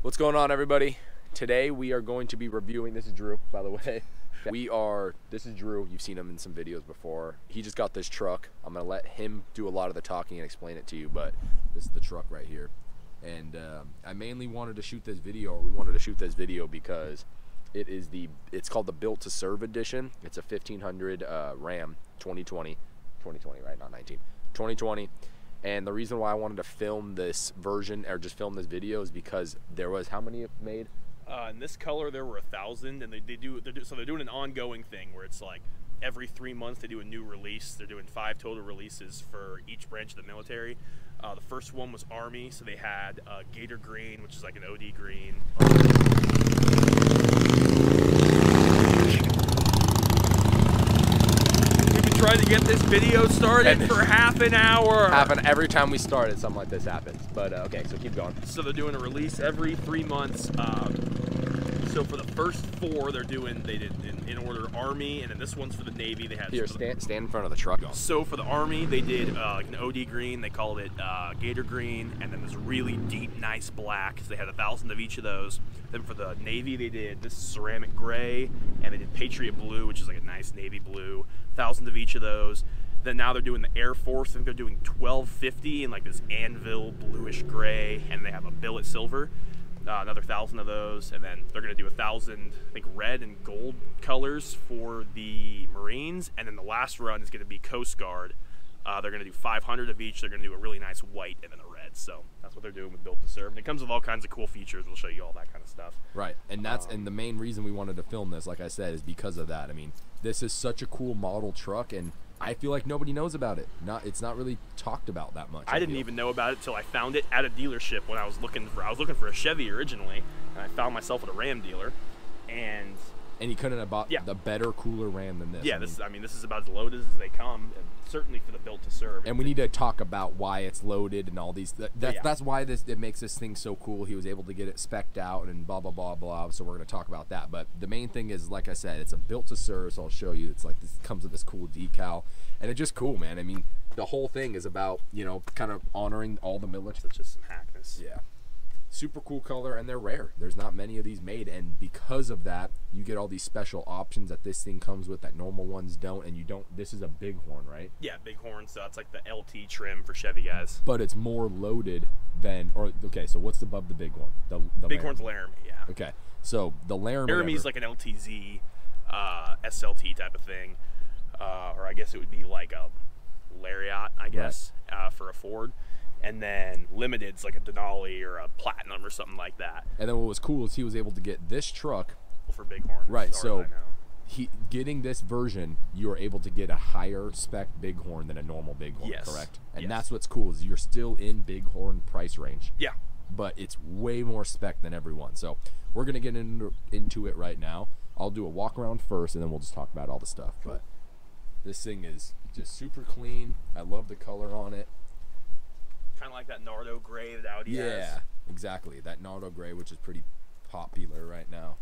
What's going on, everybody? Today we are going to be reviewing, this is Drew, by the way. This is Drew, you've seen him in some videos before. He just got this truck. I'm gonna let him do a lot of the talking and explain it to you, but this is the truck right here. And I mainly wanted to shoot this video, because it's called the Built to Serve edition. It's a 1500 Ram 2020, right, not 19, 2020. And the reason why I wanted to film this version, or just film this video, is because there was, how many made? In this color there were 1,000, and they're doing an ongoing thing where it's like every 3 months they do a new release. They're doing 5 total releases for each branch of the military. The first one was Army, so they had Gator Green, which is like an OD green. Trying to get this video started for half an hour. Every time we started, something like this happens. But okay, so keep going. So they're doing a release every 3 months. So for the first 4, they did in order Army, and then this one's for the Navy. They had here, stand in front of the truck. So for the Army, they did like an OD green. They called it Gator Green, and then this really deep, nice black. So they had 1,000 of each of those. Then for the Navy, they did this ceramic gray, and they did Patriot Blue, which is like a nice navy blue. 1,000 of each of those. Then now they're doing the Air Force. I think they're doing 1250 in like this anvil bluish gray, and they have a billet silver. Another 1,000 of those, and then they're going to do 1,000, I think, red and gold colors for the Marines, and then the last run is going to be Coast Guard. They're going to do 500 of each. They're going to do a really nice white and then a red. So that's what they're doing with Built to Serve, and it comes with all kinds of cool features. We'll show you all that kind of stuff. Right, and and the main reason we wanted to film this, like I said, is because of that. I mean, this is such a cool model truck, and I feel like nobody knows about it. It's not really talked about that much. I didn't even know about it till I found it at a dealership when I was looking for a Chevy originally, and I found myself at a Ram dealer, and you couldn't have bought the better, cooler Ram than this. Yeah, this is about as loaded as they come, and certainly for the Built to Serve. And we need to talk about why it's loaded and all these. That's why it makes this thing so cool. He was able to get it specced out and blah blah blah blah. So we're going to talk about that. But the main thing is, like I said, it's a Built to Serve. So I'll show you. It's like this comes with this cool decal, and it's just cool, man. I mean, the whole thing is about, you know, kind of honoring all the military. It's just some hackness. Yeah. Super cool color, and they're rare. There's not many of these made, and because of that, you get all these special options that this thing comes with that normal ones don't, and you don't. This is a Bighorn, right? Yeah, Bighorn. So it's like the LT trim for Chevy guys. But it's more loaded than, okay. So what's above the Bighorn? The Bighorn's Laramie, yeah. Okay, so the Laramie. Laramie's like an LTZ, SLT type of thing, or I guess it would be like a Lariat, I guess, for a Ford. And then Limited's like a Denali or a Platinum or something like that. And then what was cool is he was able to get this truck for Bighorn. Right, so getting this version, you are able to get a higher spec Bighorn than a normal Bighorn, correct? And that's what's cool, is you're still in Bighorn price range. Yeah. But it's way more spec than everyone. So we're going to get into it right now. I'll do a walk around first, and then we'll just talk about all the stuff. Cool. But this thing is just super clean. I love the color on it. Kind of like that Nardo gray that Audi has. Yeah, exactly. That Nardo gray, which is pretty popular right now.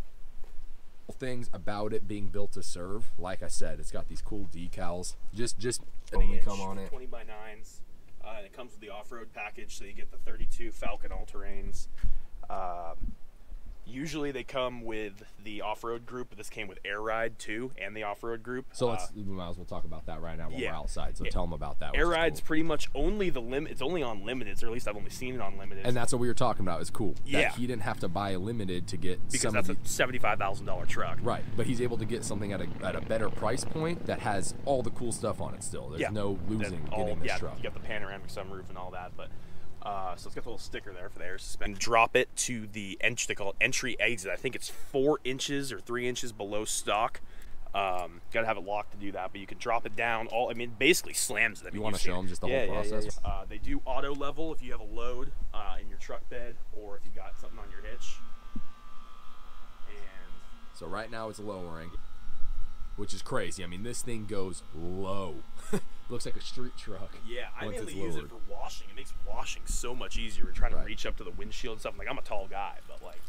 Things about it being Built to Serve, like I said, it's got these cool decals. Just an income on it. 20 by 9s. And it comes with the off-road package, so you get the 32 Falcon all-terrains. Usually they come with the off-road group, but this came with Air Ride too, and the off-road group. So we might as well talk about that right now while we're outside. So tell them about that. Air Ride's pretty much only the limit. It's only on Limiteds, or at least I've only seen it on Limiteds. And that's what we were talking about. Is cool. Yeah. That he didn't have to buy a Limited to get because that's a $75,000 truck. Right, but he's able to get something at a better price point that has all the cool stuff on it still. There's no losing getting this truck. You got the panoramic sunroof and all that, but. So it's got a little sticker there for the air suspension. Drop it to the entry, they call it entry exit. I think it's 4 inches or 3 inches below stock. Gotta have it locked to do that, but you can drop it down. It basically slams it. I mean, you want to show them just the whole process? Yeah. They do auto level if you have a load in your truck bed, or if you got something on your hitch. And so right now it's lowering, which is crazy. I mean, this thing goes low. Looks like a street truck. Yeah, I mainly use it for washing. It makes washing so much easier. We're trying to reach up to the windshield and stuff. Like, I'm a tall guy, but like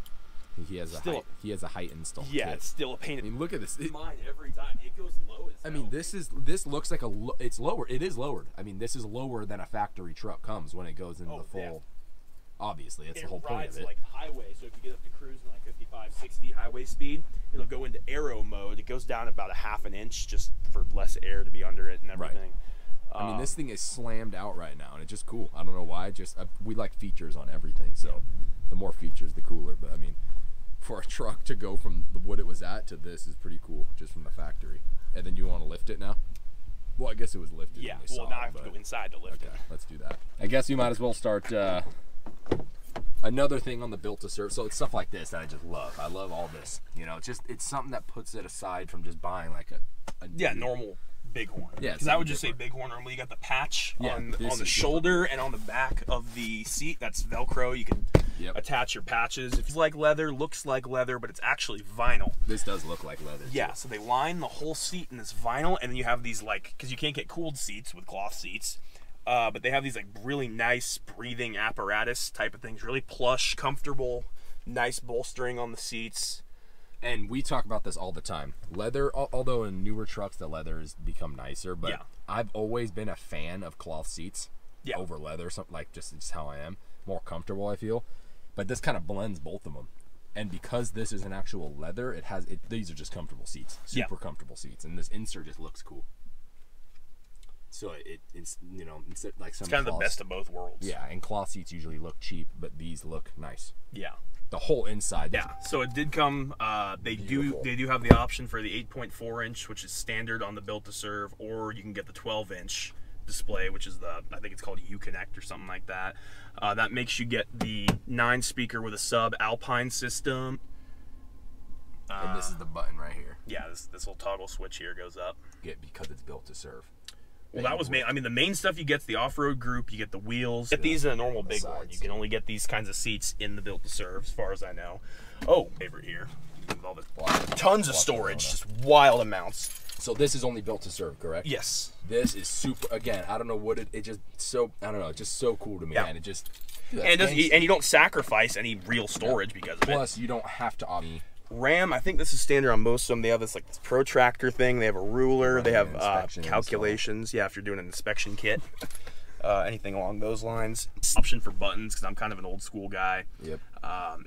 he has a height install. Yeah, kit. It's still a pain. I mean, look at this. Mine every time it goes low as hell. I mean, this looks like it's lower. It is lowered. I mean, this is lower than a factory truck comes when it goes into the full Obviously, it's It the whole point rides of it. like highway, so if you get up to cruising like 55, 60 highway speed, it'll go into aero mode. It goes down about a half an inch just for less air to be under it and everything. I mean, this thing is slammed out right now, and it's just cool. I don't know why. Just we like features on everything, so the more features, the cooler. But I mean, for a truck to go from what it was at to this is pretty cool, just from the factory. And then you want to lift it now? Well, I guess it was lifted. Yeah, when they well, saw now it, I have to go inside to lift okay, it. let's do that. I guess we might as well start another thing on the built to serve. So it's stuff like this that I just love. I love all this. You know, it's something that puts it aside from just buying like a Normal Bighorn. Yeah, because I would just say Bighorn. Normally, you got the patch on the shoulder and on the back of the seat. That's Velcro. You can attach your patches. It's like leather, looks like leather, but it's actually vinyl. This does look like leather. Yeah, too. so they line the whole seat in this vinyl, and then you have these like, because you can't get cooled seats with cloth seats. But they have these like really nice breathing apparatus type of things, really plush, comfortable, nice bolstering on the seats. And we talk about this all the time. Leather, although in newer trucks the leather has become nicer, but I've always been a fan of cloth seats over leather. Something like just how I am, more comfortable I feel. But this kind of blends both of them. And because this is an actual leather, these are just comfortable seats, super comfortable seats, and this insert just looks cool. So it's you know, instead like some it's kind of the best of both worlds. Yeah, and cloth seats usually look cheap, but these look nice. Yeah. The whole inside. Yeah. So it did come. They do have the option for the 8.4 inch, which is standard on the built to serve, or you can get the 12-inch display, which is I think it's called Uconnect or something like that. That makes you get the 9-speaker with a sub Alpine system. And this is the button right here. Yeah, this little toggle switch here goes up. Because it's built to serve. Well, that was main. I mean, the main stuff you get's the off-road group. You get the wheels. Get these in a normal Bighorn. You can only get these kinds of seats in the built to serve, as far as I know. Oh, favorite here. All the tons of storage, just wild amounts. So this is only built to serve, correct? Yes. This is super. Again, I don't know what it just so I don't know. It's just so cool to me, man. It just and you don't sacrifice any real storage because of it. Plus, you don't have to opt. RAM, I think this is standard on most of them. They have this like this protractor thing. They have a ruler. They have calculations. Yeah, if you're doing an inspection kit, anything along those lines. Option for buttons because I'm kind of an old school guy. Yep.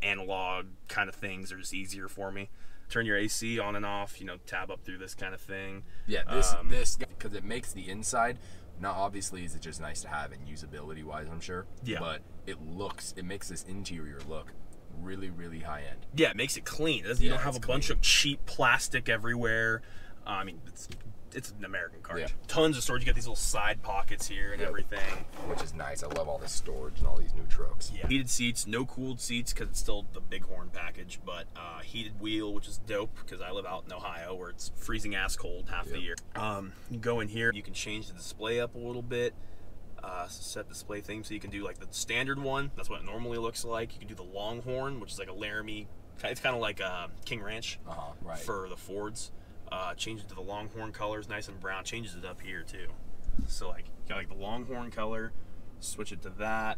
Analog kind of things are just easier for me. Turn your AC on and off. You know, tab up through this kind of thing. Yeah, this because it makes the inside. Now, obviously, is it just nice to have and usability wise, I'm sure. Yeah. But it makes this interior look really, really high end. Yeah, it makes it clean. You don't have a bunch of cheap plastic everywhere. I mean, it's an American car. Yeah. Tons of storage. You got these little side pockets here and everything. Which is nice. I love all this storage and all these new trucks. Yeah. Heated seats, no cooled seats because it's still the Bighorn package, but heated wheel, which is dope because I live out in Ohio where it's freezing ass cold half the year. You go in here, you can change the display up a little bit. Set display theme so you can do like the standard one. That's what it normally looks like. You can do the Longhorn, which is like a Laramie. It's kind of like a King Ranch for the Fords. Change it to the Longhorn colors, nice and brown. Changes it up here too. So like you got like the Longhorn color, switch it to that,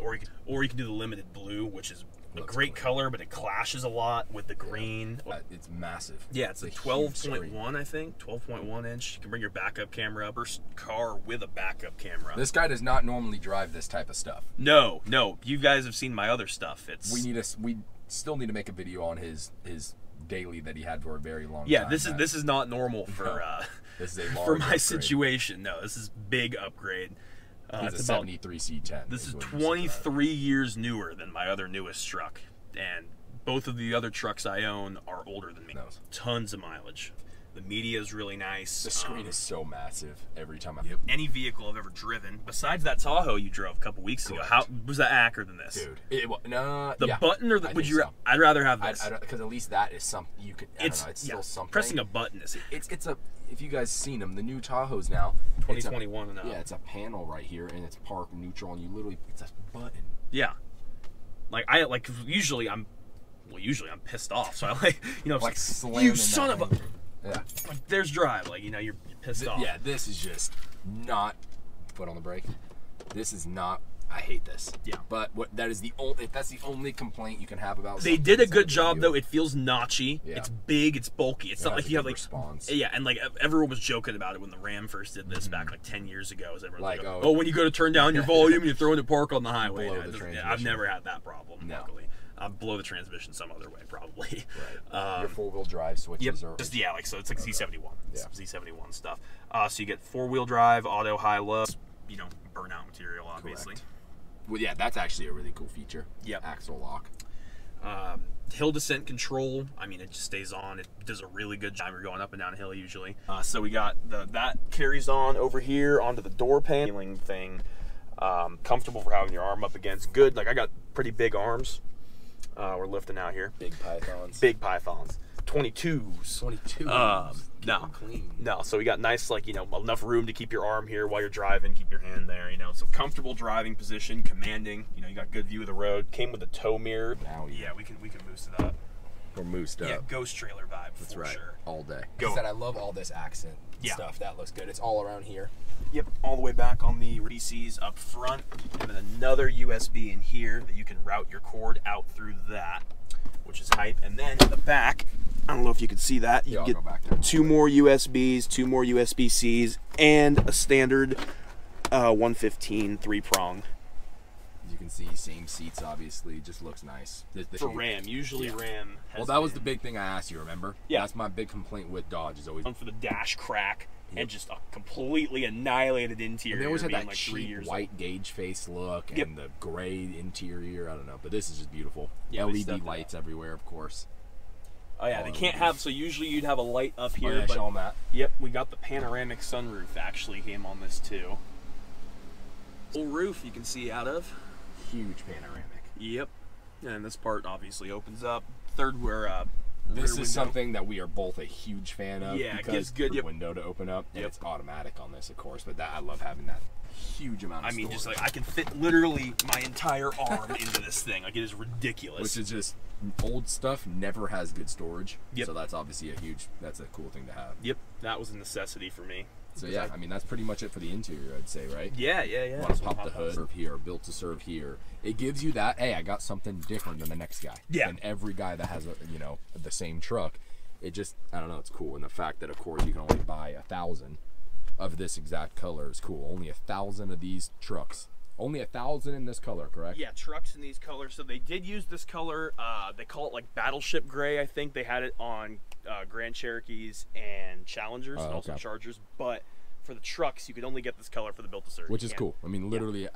or you can do the limited blue, which is a great color, but it clashes a lot with the green. It's massive. Yeah, it's a 12.1, I think, 12.1 inch. You can bring your backup camera up. First car with a backup camera. This guy does not normally drive this type of stuff. No. You guys have seen my other stuff. We still need to make a video on his daily that he had for a very long time. Yeah, this is not normal for this is a large for my upgrade. situation. No, this is big upgrade. It's a 73 C10. This is 23 years newer than my other newest truck, and both of the other trucks I own are older than me. Tons of mileage. The media is really nice. The screen is so massive every time any vehicle I've ever driven, besides that Tahoe you drove a couple weeks ago, how was that accurate than this? Dude, the button or would you? So. I'd rather have this because at least that is something you could. It's still something. Pressing a button is it's a. If you guys seen them, the new Tahoes now, 2021 and up. Yeah, it's a panel right here, and it's park neutral, and you literally it's a button. Yeah, usually I'm pissed off, so I like you son of a. Yeah. Like, there's drive, you're pissed off. Yeah, this is just not foot on the brake. This is not I hate this. Yeah. But that is the only. If that's the only complaint you can have about. They did a good job though. It feels notchy. Yeah. It's big. It's bulky. It's not like you have like response. Yeah, and like everyone was joking about it when the Ram first did this back like 10 years ago. Everyone like, oh, when you go to turn down your volume, you throw in the park on the highway. Blow No, the transmission. I've never had that problem. No. Luckily, blow the transmission some other way probably. Right. Your four-wheel drive switches are. Just yeah, like so it's like Z71. Yeah. Z71 stuff. So you get 4-wheel drive, auto, high, low. You know, burnout material obviously. Correct. Well, yeah, that's actually a really cool feature. Yep. Axle lock. Hill descent control. I mean, it just stays on. It does a really good job. We're going up and down a hill usually. So we got that carries on over here onto the door paneling thing. Comfortable for having your arm up against. Good. Like I got pretty big arms. We're lifting out here. Big pythons. Big pythons. 22s. 22. No. So we got nice, like, you know, enough room to keep your arm here while you're driving, keep your hand there, you know. So comfortable driving position, commanding. You know, you got good view of the road. Came with a tow mirror. Now we can moose it up. We're moosed up. Yeah, ghost trailer vibe. That's for right. Sure. All day. Go. I said I love all this accent Yeah. stuff. That looks good. It's all around here. Yep, all the way back on the RCs up front, and then another USB in here that you can route your cord out through that, which is hype. And then in the back, I don't know if you can see that, you I'll get go back there. 2 more USBs, 2 more USB-Cs, and a standard 115 3-prong. As you can see, same seats obviously. Just looks nice. For Ram, usually Ram has Well, that was the big thing I asked you, remember? Yeah. That's my big complaint with Dodge is always. for the dash crack and just a completely annihilated interior. And they always had being that like 3 cheap years white gauge face look Yep. and the gray interior. I don't know, but this is just beautiful. Yeah, we LED stepped it lights everywhere, of course. Oh yeah, they can't have. So usually you'd have a light up here, Yeah, but show 'em that. yep, we got the panoramic sunroof actually came on this too. Full roof you can see out of. Huge panoramic. Yep, and this part obviously opens up. Third where This rear is window. something that we are both a huge fan of. Yeah, it because gives good- the yep. window to open up, and Yep. it's automatic on this, of course. But that I love having that huge amount of I mean, storage. just like I can fit literally my entire arm into this thing. Like it is ridiculous. Which is just old stuff never has good storage. Yep. So that's obviously that's a cool thing to have. Yep, that was a necessity for me. So yeah, I mean that's pretty much it for the interior, I'd say, right? Yeah. Want to So pop the hood, serve here, built to serve here. It gives you that, hey, I got something different than the next guy. Yeah. And every guy that has the same truck, it just, I don't know, it's cool. And the fact that of course you can only buy 1,000 of this exact color is cool. Only 1,000 of these trucks. Only 1,000 in this color, correct? Yeah, trucks in these colors. So they did use this color. They call it like Battleship Gray. I think they had it on Grand Cherokees and Challengers and also okay. Chargers. But for the trucks, you could only get this color for the built to serve. Which is cool. I mean, literally,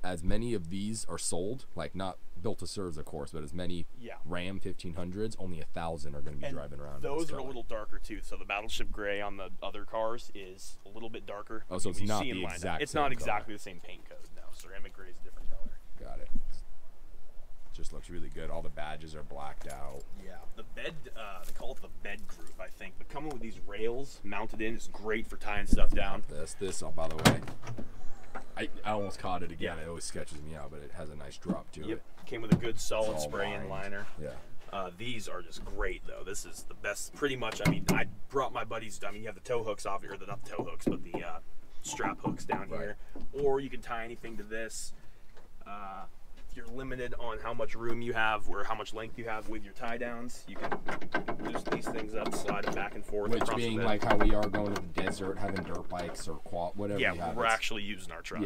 as many of these are sold, like not built to serves, of course, but as many Ram 1500s, only 1,000 are going to be driving around. Those are a little darker too. So the Battleship Gray on the other cars is a little bit darker. Oh, so it's When you not see the them lined up, exact It's same not exactly color. the same paint code. No, ceramic gray is a different color. Got it. Just looks really good. All the badges are blacked out. Yeah, the bed, they call it the bed group, I think. But coming with these rails mounted in is great for tying stuff down. This, oh, by the way, I almost caught it again. It always sketches me out, but it has a nice drop to it. Came with a good solid all spray lined. in liner. Yeah. These are just great though. This is the best, pretty much. I mean, I brought my buddies. I mean, you have the tow hooks off here, not the tow hooks, but the strap hooks down here. Or you can tie anything to this. You're limited on how much room you have or how much length you have with your tie downs. You can boost these things up, slide them back and forth. Which across being the bed. like how we are going to the desert, having dirt bikes or quad, whatever. Yeah, we have, we're actually using our trucks.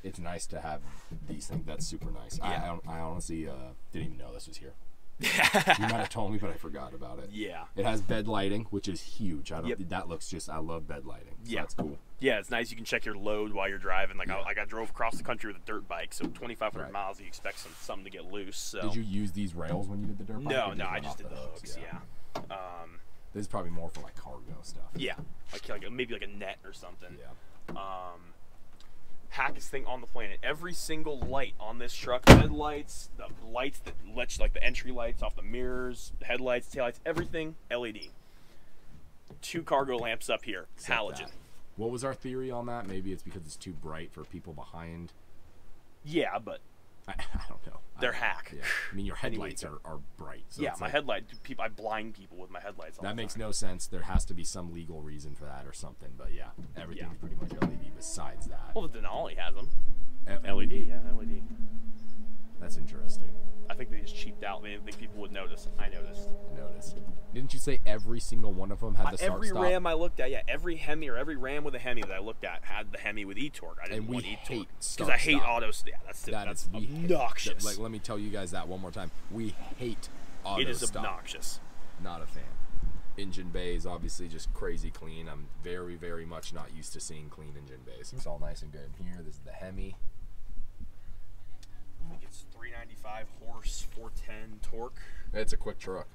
Yeah, it's nice to have these things. That's super nice. Yeah. I honestly didn't even know this was here. You might have told me, but I forgot about it. Yeah. It has bed lighting, which is huge. I don't. Yep. That looks just. I love bed lighting. So Yeah. that's cool. Yeah, it's nice. You can check your load while you're driving. Like I drove across the country with a dirt bike, so 2,500 Right. miles, you expect something to get loose. So. Did you use these rails when you did the dirt bike? No, or did you I run just off did the hooks. Yeah. This is probably more for like cargo stuff. Yeah, like maybe like a net or something. Yeah. Hackest thing on the planet. Every single light on this truck, headlights, the lights that let you, like the entry lights off the mirrors, headlights, taillights, everything LED. 2 cargo lamps up here, Except halogen. that. What was our theory on that? Maybe it's because it's too bright for people behind. Yeah, but I don't know. they're hack. Yeah. I mean, your headlights are bright. So Yeah, it's my like, headlight. I blind people with my headlights. All that the makes time. no sense. There has to be some legal reason for that or something. But yeah, everything's pretty much LED besides that. Well, the Denali has them. LED, yeah, LED. That's interesting. I think they just cheaped out. They didn't think people would notice. I noticed. Didn't you say every single one of them had the start Every stop? Ram I looked at, yeah, every Hemi or every Ram with a Hemi that I looked at had the Hemi with e-torque. I didn't And we want e-torque hate because start I hate stop. auto. Yeah, that's we hate- obnoxious. like, let me tell you guys that one more time. We hate auto it is stop. obnoxious. Not a fan. Engine bay is obviously just crazy clean. I'm very, very much not used to seeing clean engine bays. It's all nice and good in here. This is the Hemi. I think it's 395 horse, 410 torque. It's a quick truck.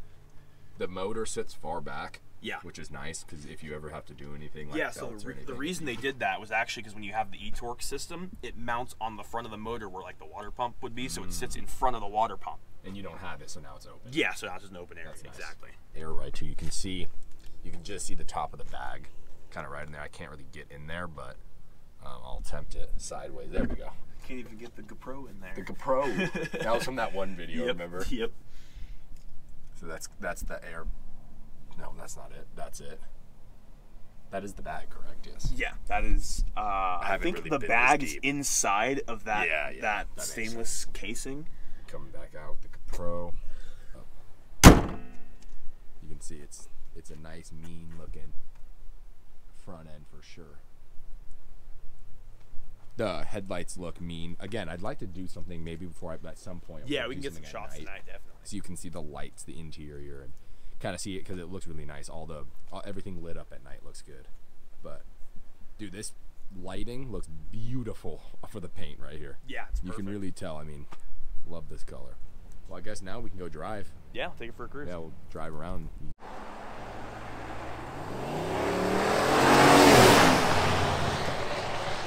The motor sits far back. Yeah. Which is nice because if you ever have to do anything like Yeah, so belts or the anything, reason they did that was actually because when you have the e-torque system, it mounts on the front of the motor where like the water pump would be, so it sits in front of the water pump. and you don't have it, so now it's open. Yeah, so now it's just an open area. That's nice. Exactly. Air right too. You can just see the top of the bag, kind of right in there. I can't really get in there, but I'll attempt it sideways. There we go. Can't even get the GoPro in there. The GoPro. That was from that one video, Yep. remember? Yep. So that's the air. No, that's not it. That's it. That is the bag, correct? Yes. Yeah, that is. I haven't think really the been bag this is deep. inside of that Yeah, that makes stainless casing. Coming back out with the GoPro. Oh. You can see it's a nice, mean looking front end for sure. The headlights look mean. Again, I'd like to do something maybe before at some point. Yeah, I'll we can do get some something at shots night, tonight, definitely. so you can see the lights, the interior, and kind of see it because it looks really nice. Everything lit up at night looks good. But dude, this lighting looks beautiful for the paint right here. Yeah, it's You perfect. can really tell. I mean, love this color. Well, I guess now we can go drive. Yeah, I'll take it for a cruise. Yeah, we'll drive around.